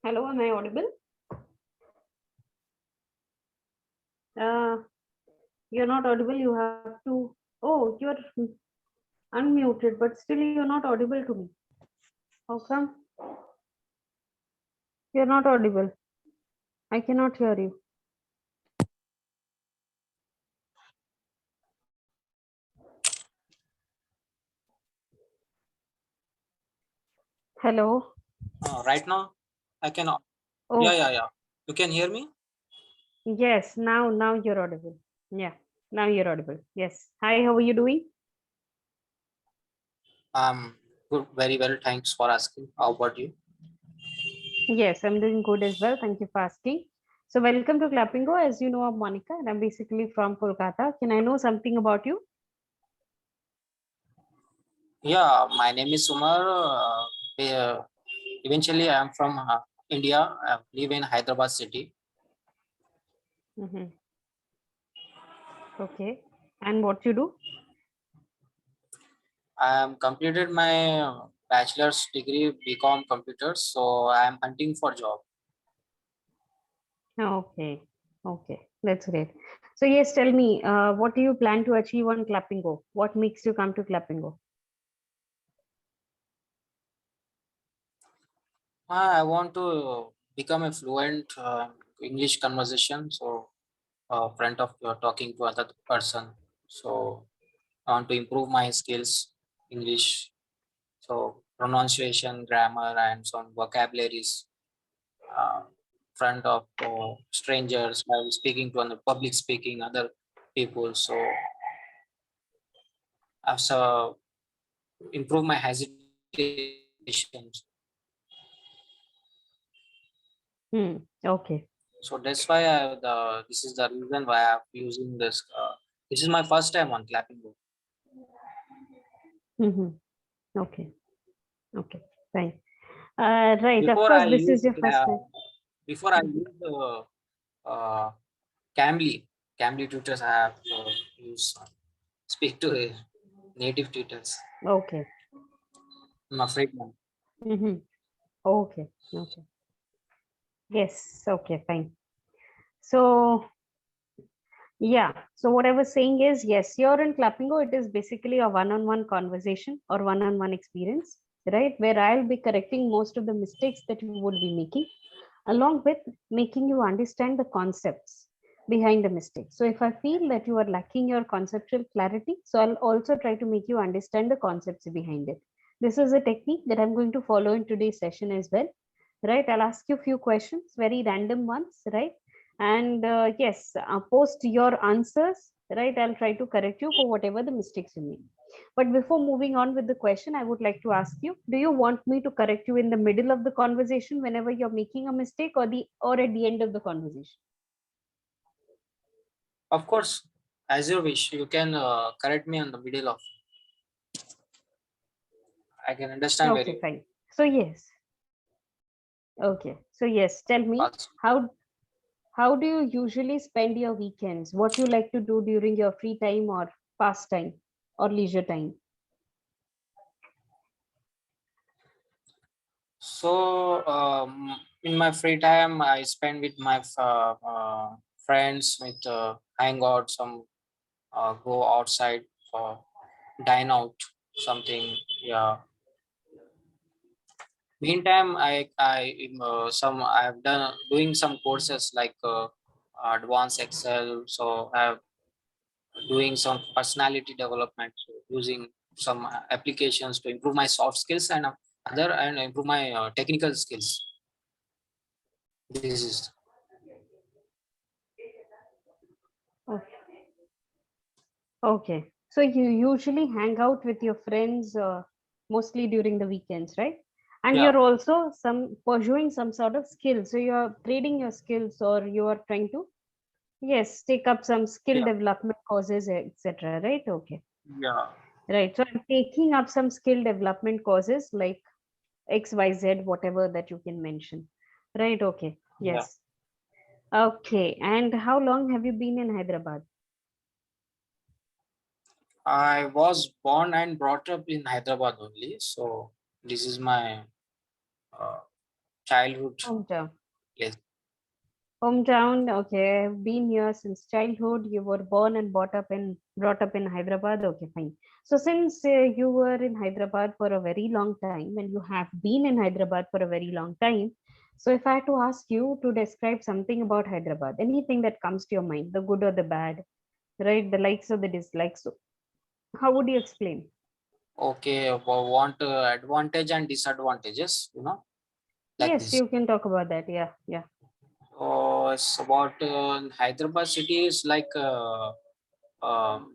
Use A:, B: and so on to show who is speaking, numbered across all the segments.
A: Hello, am I audible? Uh, you're not audible. You have to. Oh, you're unmuted, but still you're not audible to me. How come? You're not audible. I cannot hear you. Hello.
B: Right now, I can.
A: Oh,
B: Yeah. You can hear me?
A: yes. Now you're audible. Yeah. Now you're audible. Yes. Hi. How are you doing?
B: Good, very well. Thanks for asking. How about you?
A: Yes, I'm doing good as well. Thank you for asking. So, welcome to Clapingo. As you know, I'm Monica, and I'm basically from Kolkata. Can I know something about you?
B: Yeah, my name is Sumar. Eventually, I am from India. I live in Hyderabad city.
A: Mm-hmm. Okay. And what you do?
B: I am completed my bachelor's degree BCom computers. So I am hunting for job.
A: Okay, okay, that's great. So yes, tell me, what do you plan to achieve on Clappingo? What makes you come to Clappingo?
B: I want to become a fluent English conversation. So front of talking to other person. So I want to improve my skills, English. So pronunciation, grammar, and some vocabularies. Uh, Front of strangers while speaking to other public speaking other people. So I've improve my hesitations.
A: Okay.
B: So that's why this is the reason why I'm using this. This is my first time on clapping book.
A: Mm-hmm. Okay, okay, fine. Right, of
B: Before
A: course,
B: I
A: this
B: use
A: is your first time.
B: before I
A: Mhm.
B: use uh, Cambly. Cambly tutors I have use speak to native tutors.
A: Okay.
B: I'm afraid now.
A: Mm-hmm. Okay, okay. Yes, okay, fine. So yeah, so what I was saying is, yes, here in Clappingo, it is basically a one-on-one conversation or one-on-one experience, right? Where I'll be correcting most of the mistakes that you would be making, along with making you understand the concepts behind the mistake. So if I feel that you are lacking your conceptual clarity, so I'll also try to make you understand the concepts behind it. This is a technique that I'm going to follow in today's session as well, right? I'll ask you a few questions, very random ones, right? And yes, post your answers, right? I'll try to correct you for whatever the mistakes you made. But before moving on with the question, I would like to ask you, do you want me to correct you in the middle of the conversation whenever you're making a mistake, or at the end of the conversation?
B: Of course, as you wish, you can correct me on the middle of. I can understand
A: Okay,
B: very
A: fine. So yes. Okay. So yes, tell me,
B: fast.
A: how how do you usually spend your weekends? What you like to do during your free time or pastime or leisure time?
B: So in my free time, I spend with my friends, with hang out, some go outside for dine out, something. Yeah. Meantime, some I've done doing some courses like advanced Excel. So I've doing some personality development, so using some applications to improve my soft skills and other and improve my technical skills. This is
A: Okay. Okay. So you usually hang out with your friends mostly during the weekends, right? And
B: yeah
A: you're also some pursuing some sort of skill. So you're trading your skills, or you are trying to, yes, take up some skill
B: yeah
A: development courses, etc. Right? Okay.
B: yeah
A: Right. So I'm taking up some skill development courses like XYZ, whatever that you can mention. Right. Okay.
B: yeah.
A: Yes. Okay. And how long have you been in Hyderabad?
B: I was born and brought up in Hyderabad only, so this is my uh, childhood
A: Hometown.
B: place.
A: Hometown, okay. I've been here since childhood. You were born and brought up in Hyderabad. Okay, fine. So since you were in Hyderabad for a very long time and you have been in Hyderabad for a very long time, so if I had to ask you to describe something about Hyderabad, anything that comes to your mind, the good or the bad, right? The likes or the dislikes. So how would you explain?
B: Okay, want advantage and disadvantages, like
A: Yes,
B: this.
A: you can talk about that. Yeah, yeah.
B: It's about Hyderabad city is like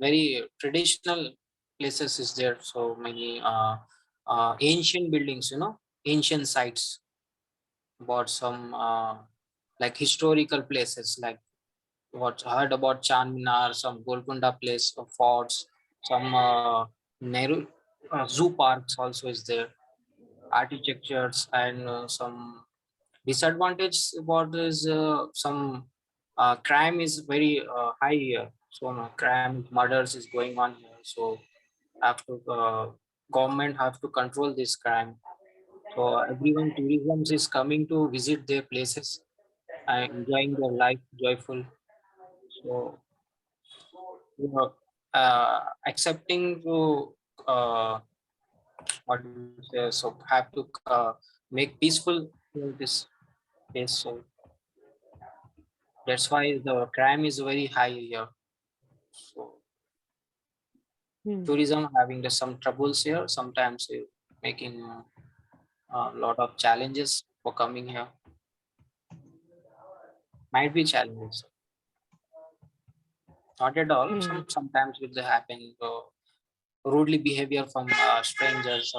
B: very traditional places is there. So many ancient buildings, ancient sites. About some like historical places, like what heard about Charminar, some Golconda place, forts, some Nehru zoo parks also is there, architectures, and some disadvantage about is some crime is very high here. So crime, murders is going on here. So have to government have to control this crime. So everyone tourism is coming to visit their places and enjoying their life joyful. So accepting to uh, what do you say, so have to make peaceful this place. So that's why the crime is very high here. So
A: Hmm.
B: tourism having some troubles here, sometimes making a lot of challenges for coming here. Might be challenges, not at all.
A: Hmm.
B: Sometimes it happen. Rudely behavior from strangers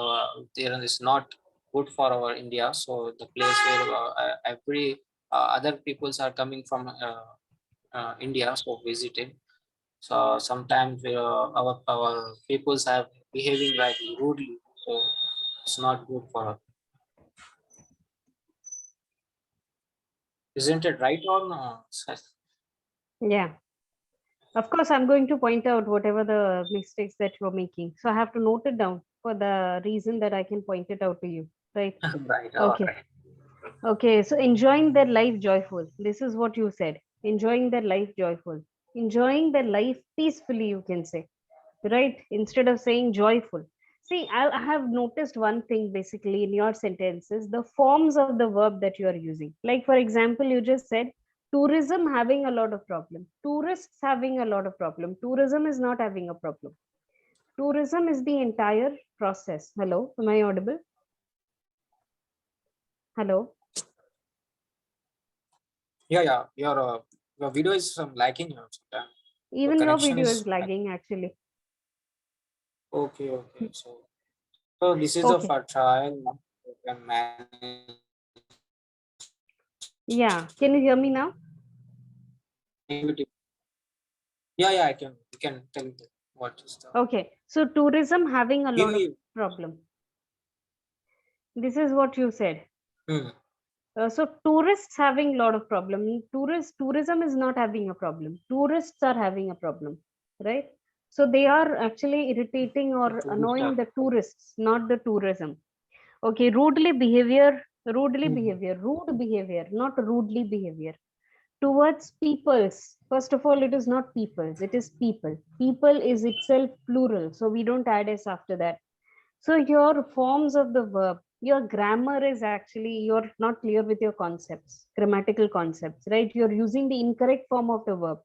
B: there is not good for our India. So the place where every other peoples are coming from India, so visited. So sometimes our peoples have behaving like rudely, so it's not good for us. Isn't it right or no?
A: Yeah. Of course, I'm going to point out whatever the mistakes that you're making. So I have to note it down for the reason that I can point it out to you. Right.
B: Right, all
A: Okay.
B: right.
A: Okay. So enjoying their life joyful. This is what you said. Enjoying their life joyful. Enjoying their life peacefully, you can say. Right? Instead of saying joyful. See, I have noticed one thing basically in your sentences, the forms of the verb that you are using. Like, for example, you just said tourism having a lot of problem. Tourists having a lot of problem. Tourism is not having a problem. Tourism is the entire process. Hello, am I audible? Hello.
B: Yeah, your video is lacking here sometimes. Your
A: Even your
B: connection
A: video
B: is
A: is lagging actually.
B: okay. So this is a
A: Okay.
B: for trial. Now. You can manage.
A: Yeah. Can you hear me now?
B: Yeah, I can. You can tell me what is the.
A: Okay. So tourism having a
B: Hear
A: lot of
B: you.
A: problem. This is what you said.
B: Hmm.
A: So tourists having a lot of problem. Tourism is not having a problem. Tourists are having a problem, right? So they are actually irritating
B: The
A: or
B: tourist
A: annoying
B: are.
A: the tourists, not the tourism. Okay, rude behavior, not rudely behavior towards peoples. First of all, it is not peoples, it is people. People is itself plural, so we don't add s after that. So your forms of the verb, your grammar is actually, you're not clear with your concepts, grammatical concepts, right? You're using the incorrect form of the verb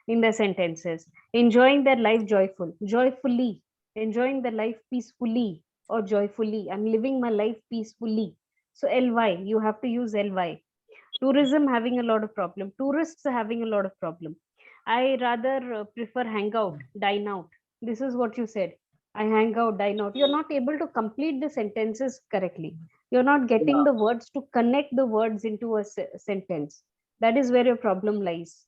A: in the sentences. Enjoying their life joyfully, enjoying their life peacefully or joyfully. I'm living my life peacefully. So ly, you have to use ly. Tourism having a lot of problem. Tourists are having a lot of problem. I rather prefer hang out, dine out. This is what you said. I hang out, dine out. You're not able to complete the sentences correctly. You're not getting
B: Yeah,
A: the words to connect the words into a sentence. That is where your problem lies.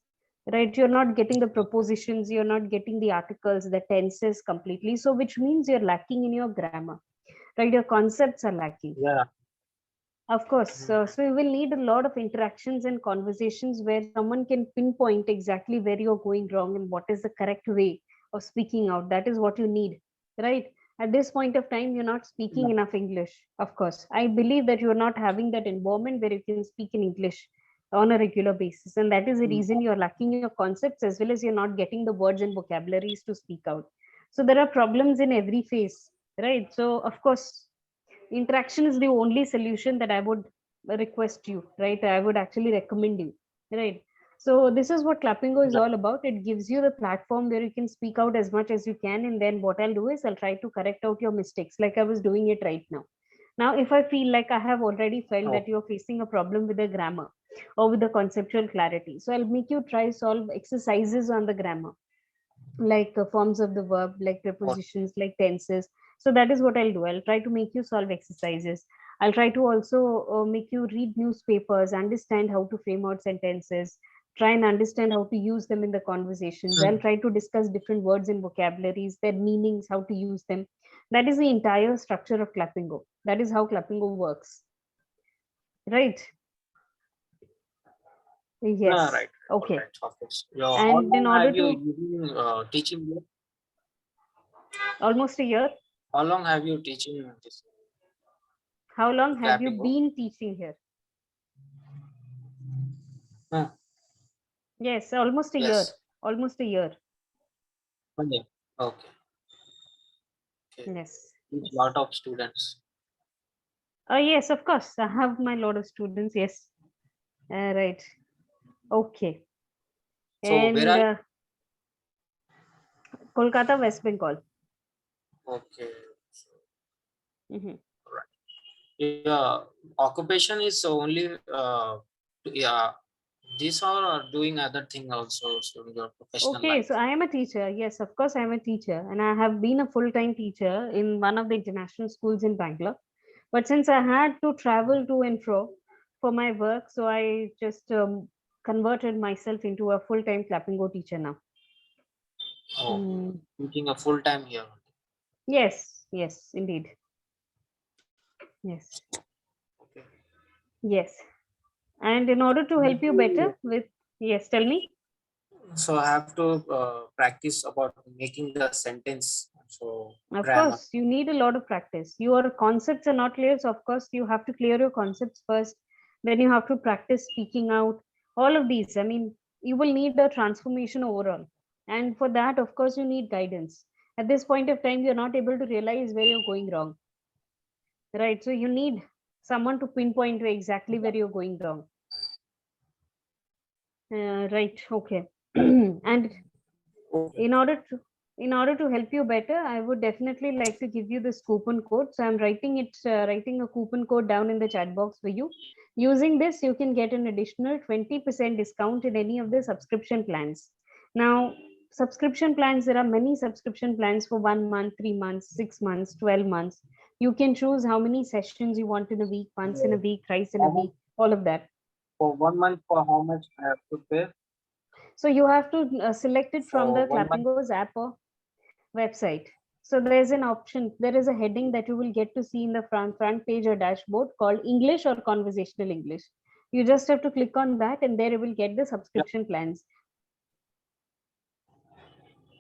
A: Right? You're not getting the prepositions, you're not getting the articles, the tenses completely. So, which means you're lacking in your grammar. Right? Your concepts are lacking.
B: yeah.
A: Of course.
B: Hmm.
A: So you will need a lot of interactions and conversations where someone can pinpoint exactly where you're going wrong and what is the correct way of speaking out. That is what you need, right? At this point of time, you're not speaking enough English. Of course, I believe that you're not having that environment where you can speak in English on a regular basis, and that is the reason you're lacking your concepts, as well as you're not getting the words and vocabularies to speak out. So there are problems in every phase, right? So of course, interaction is the only solution that I would request you, right? I would actually recommend you, right? So this is what Clapingo is all about. It gives you the platform where you can speak out as much as you can, and then what I'll do is I'll try to correct out your mistakes like I was doing it right now. Now if I feel like I have already felt that you're facing a problem with the grammar or with the conceptual clarity, so I'll make you try solve exercises on the grammar, like forms of the verb, like prepositions, like tenses. So that is what I'll do. I'll try to make you solve exercises. I'll try to also make you read newspapers, understand how to frame out sentences, try and understand how to use them in the conversations. I'll try to discuss different words and vocabularies, their meanings, how to use them. That is the entire structure of Clapingo. That is how Clapingo works, right?
B: Yeah,
A: Yes.
B: right. All
A: Okay.
B: right, of course. Yeah, how
A: And in
B: long
A: order
B: have you
A: to
B: been teaching here?
A: almost a year.
B: How long have you teaching this
A: How long have you
B: Clapingo?
A: been teaching here?
B: Huh.
A: Yes, almost a year.
B: Yes.
A: Almost a year.
B: 1 year. Okay. Okay.
A: Yes.
B: Teach
A: Yes.
B: lot of students.
A: Yes, of course. I have my lot of students. Yes. Right. Okay.
B: So where
A: And
B: are
A: Kolkata, West Bengal.
B: okay.
A: Mhm.
B: Right. Yeah. Occupation is only yeah. These are doing other thing also. So in your professional
A: Okay,
B: life.
A: so I am a teacher. Yes, of course, I am a teacher, and I have been a full-time teacher in one of the international schools in Bangalore. But since I had to travel to and fro for my work, so I just converted myself into a full-time Clapingo teacher now.
B: Oh,
A: Mm.
B: teaching a full time here.
A: Yes, yes, indeed. Yes,
B: Okay.
A: yes. And in order to help you better with, yes, tell me.
B: So I have to practice about making the sentence. So
A: Of
B: grammar.
A: course, you need a lot of practice. Your concepts are not clear, so of course, you have to clear your concepts first. Then you have to practice speaking out. All of these. I mean, you will need a transformation overall. And for that, of course, you need guidance. At this point of time, you're not able to realize where you're going wrong, right? So you need someone to pinpoint to exactly where you're going wrong. Right. Okay. And
B: Okay.
A: in order to help you better, I would definitely like to give you this coupon code. So I'm writing a coupon code down in the chat box for you. Using this, you can get an additional 20% discount in any of the subscription plans. Now, subscription plans, there are many subscription plans for 1 month, 3 months, 6 months, 12 months. You can choose how many sessions you want in a week, once in a week, thrice in a
B: How much
A: week, all of that.
B: for 1 month? For how much I have to pay?
A: So you have to select it from
B: For
A: the
B: 1 month.
A: Clapingo's app or website. So there's an option, there is a heading that you will get to see in the front page or dashboard called English or Conversational English. You just have to click on that, and there you will get the
B: Yeah.
A: subscription plans.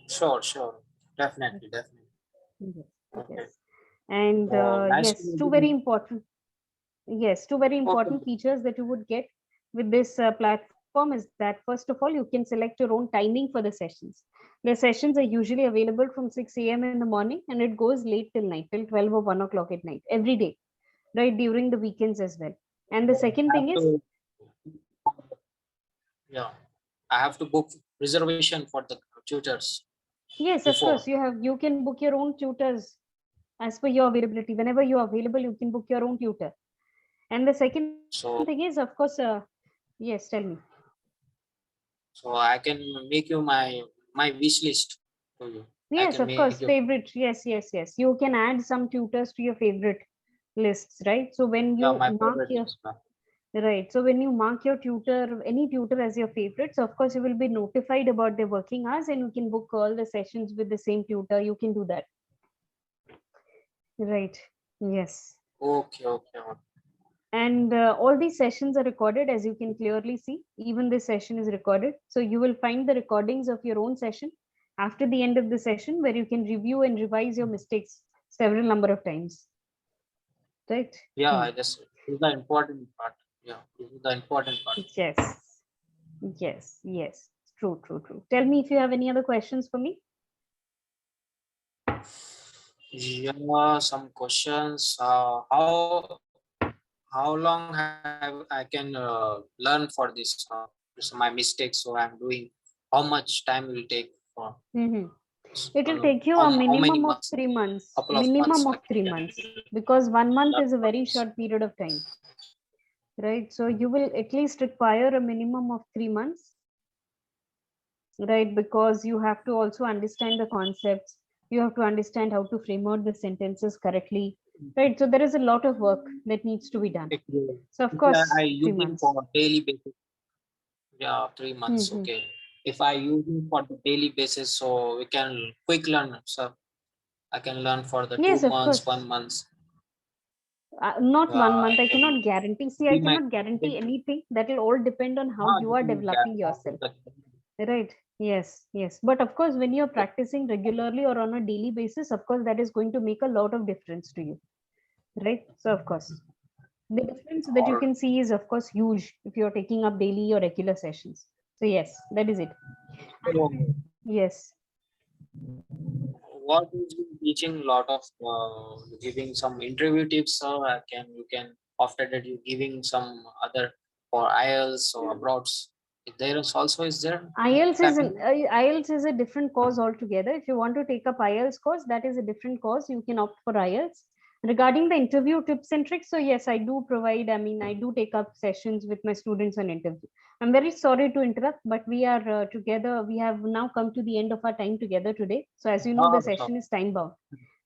B: Sure. Sure. Definitely. Definitely.
A: Yes,
B: Okay.
A: yes. And
B: Nice to
A: yes, two
B: meet
A: very
B: you.
A: important, yes, two very
B: Okay.
A: important features that you would get with this platform is that, first of all, you can select your own timing for the sessions. The sessions are usually available from 6 a.m. in the morning, and it goes late till night, till 12 or 1 o'clock at night, every day, right? During the weekends as well. And the second
B: I
A: thing
B: have
A: is,
B: to. Yeah. I have to book reservation for the tutors
A: yes, of
B: before.
A: course, you can book your own tutors as per your availability. Whenever you are available, you can book your own tutor. And the second thing is,
B: So
A: of course, yes, tell me.
B: so I can make you my wish list to you. I
A: Yes,
B: can
A: of
B: make
A: course,
B: you.
A: favorite. Yes, yes, yes. You can add some tutors to your favorite lists, right? So when
B: Yeah,
A: you
B: my
A: mark
B: favorite
A: your,
B: list.
A: right, so when you mark your tutor, any tutor as your favorite, so of course you will be notified about their working hours, and you can book all the sessions with the same tutor. You can do that. Right. Yes.
B: Okay. Okay. Okay.
A: And all these sessions are recorded, as you can clearly see. Even this session is recorded. So you will find the recordings of your own session after the end of the session, where you can review and revise your mistakes several number of times, right?
B: Yeah,
A: Hmm.
B: this is the important part. Yeah, this is the important part.
A: Yes, yes. True, true, true. Tell me if you have any other questions for me.
B: Yeah, some questions. How long have I can learn for this my mistakes? So I'm doing. How much time will take for?
A: Mm-hmm. It will take you a
B: How many
A: minimum of
B: months?
A: 3 months.
B: Couple of months
A: Minimum
B: I
A: of
B: can
A: 3 months, because 1 month
B: learn
A: is a
B: for
A: very
B: this.
A: short period of time, right? So you will at least require a minimum of 3 months, right? Because you have to also understand the concepts. You have to understand how to frame out the sentences correctly, right? So there is a lot of work that needs to be done.
B: If,
A: So of
B: if I
A: course, three
B: using
A: months.
B: for daily basis, yeah, 3 months.
A: Mm-hmm.
B: Okay. If I using for the daily basis, so we can quick learn. So I can learn for the two
A: Yes, of
B: months,
A: course.
B: 1 month.
A: Not
B: Yeah,
A: 1 month.
B: I
A: I
B: can
A: cannot guarantee. See, I
B: see my
A: cannot guarantee anything. That will all depend on how you are developing yourself. Right. Yes. But of course, when you're practicing regularly or on a daily basis, of course, that is going to make a lot of difference to you. Right. So, of course, the difference that you
B: Or
A: can see is, of course, huge if you're taking up daily or regular sessions. So, yes, that is it.
B: so
A: Yes.
B: what is you teaching lot of giving some interview tips, sir? I can you can after that you giving some other for IELTS or abroads. There is also is there Clapingo?
A: IELTS is a different course altogether. If you want to take up IELTS course, that is a different course. You can opt for IELTS. Regarding the interview tips and tricks, so yes, I do provide. I mean, I do take up sessions with my students on interview. I'm very sorry to interrupt, but we are together. We have now come to the end of our time together today. So as you know, the
B: Oh, so
A: session is time bound,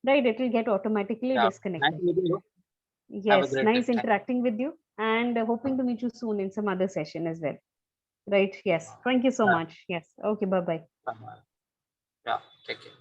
A: right? It will get automatically
B: yeah, nice
A: disconnected.
B: meeting you. Have a
A: Yes,
B: great day.
A: nice interacting with you, and hoping to meet you soon in some other session as well. Right. Yes. Thank you so
B: Bye.
A: much. Yes. Okay. Bye bye.
B: Bye. Yeah, take care.